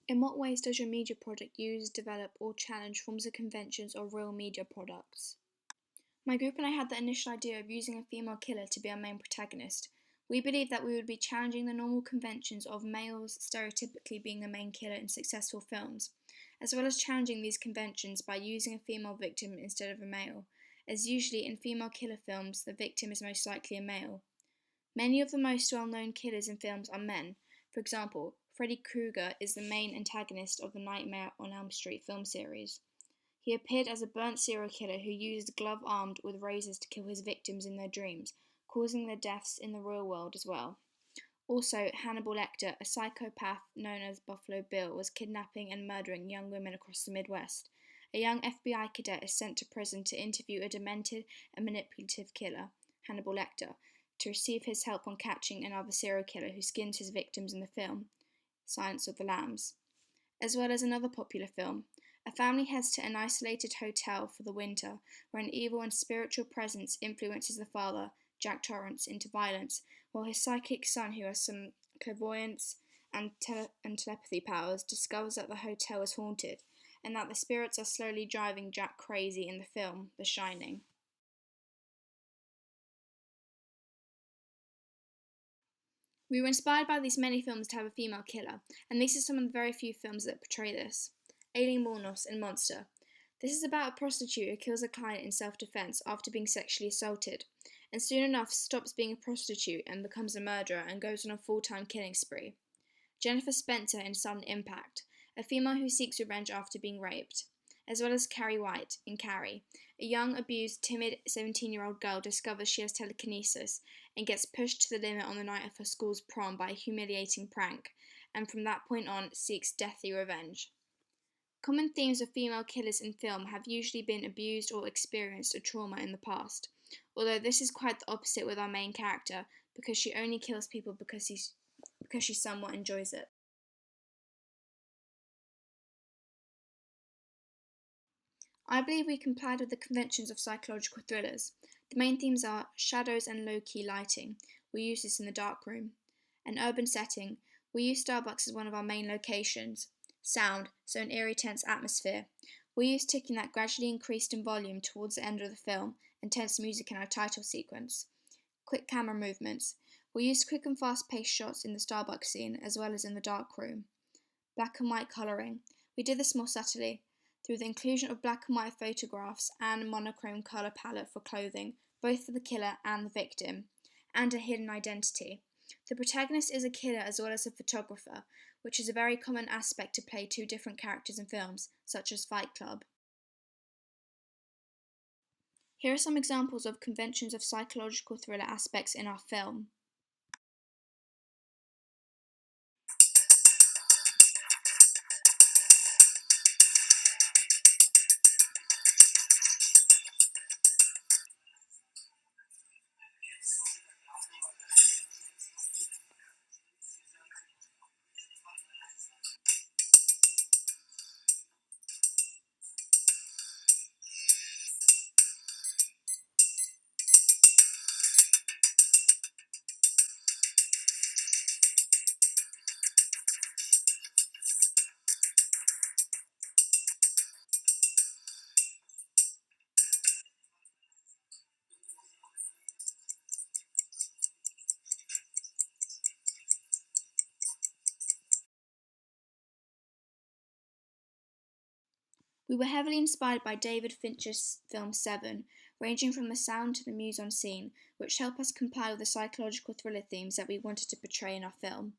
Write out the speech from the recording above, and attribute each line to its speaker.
Speaker 1: In what ways does your media project use, develop, or challenge forms of conventions or real media products? My group and I had the initial idea of using a female killer to be our main protagonist. We believed that we would be challenging the normal conventions of males stereotypically being the main killer in successful films, as well as challenging these conventions by using a female victim instead of a male, as usually in female killer films the victim is most likely a male. Many of the most well-known killers in films are men. For example, Freddy Krueger is the main antagonist of the Nightmare on Elm Street film series. He appeared as a burnt serial killer who used glove armed with razors to kill his victims in their dreams, causing their deaths in the real world as well. Also, Hannibal Lecter, a psychopath known as Buffalo Bill, was kidnapping and murdering young women across the Midwest. A young FBI cadet is sent to prison to interview a demented and manipulative killer, Hannibal Lecter, to receive his help on catching another serial killer who skins his victims in the film, Silence of the Lambs. As well as another popular film, a family heads to an isolated hotel for the winter, where an evil and spiritual presence influences the father, Jack Torrance, into violence, while his psychic son, who has some clairvoyance and telepathy powers, discovers that the hotel is haunted, and that the spirits are slowly driving Jack crazy in the film, The Shining. We were inspired by these many films to have a female killer, and these are some of the very few films that portray this. Aileen Wuornos in Monster. This is about a prostitute who kills a client in self-defense after being sexually assaulted, and soon enough stops being a prostitute and becomes a murderer and goes on a full-time killing spree. Jennifer Spencer in Sudden Impact, a female who seeks revenge after being raped, as well as Carrie White in Carrie. A young, abused, timid 17-year-old girl discovers she has telekinesis and gets pushed to the limit on the night of her school's prom by a humiliating prank, and from that point on seeks deathly revenge. Common themes of female killers in film have usually been abused or experienced a trauma in the past, although this is quite the opposite with our main character, because she only kills people because she somewhat enjoys it. I believe we complied with the conventions of psychological thrillers. The main themes are shadows and low-key lighting. We use this in the dark room. An urban setting. We use Starbucks as one of our main locations. Sound, so an eerie, tense atmosphere. We use ticking that gradually increased in volume towards the end of the film, and tense music in our title sequence. Quick camera movements. We used quick and fast-paced shots in the Starbucks scene, as well as in the dark room. Black and white colouring. We did this more subtly, through the inclusion of black and white photographs and monochrome colour palette for clothing, both for the killer and the victim, and a hidden identity. The protagonist is a killer as well as a photographer, which is a very common aspect to play two different characters in films, such as Fight Club. Here are some examples of conventions of psychological thriller aspects in our film. We were heavily inspired by David Fincher's film Seven, ranging from the sound to the mise en scene, which help us compile the psychological thriller themes that we wanted to portray in our film.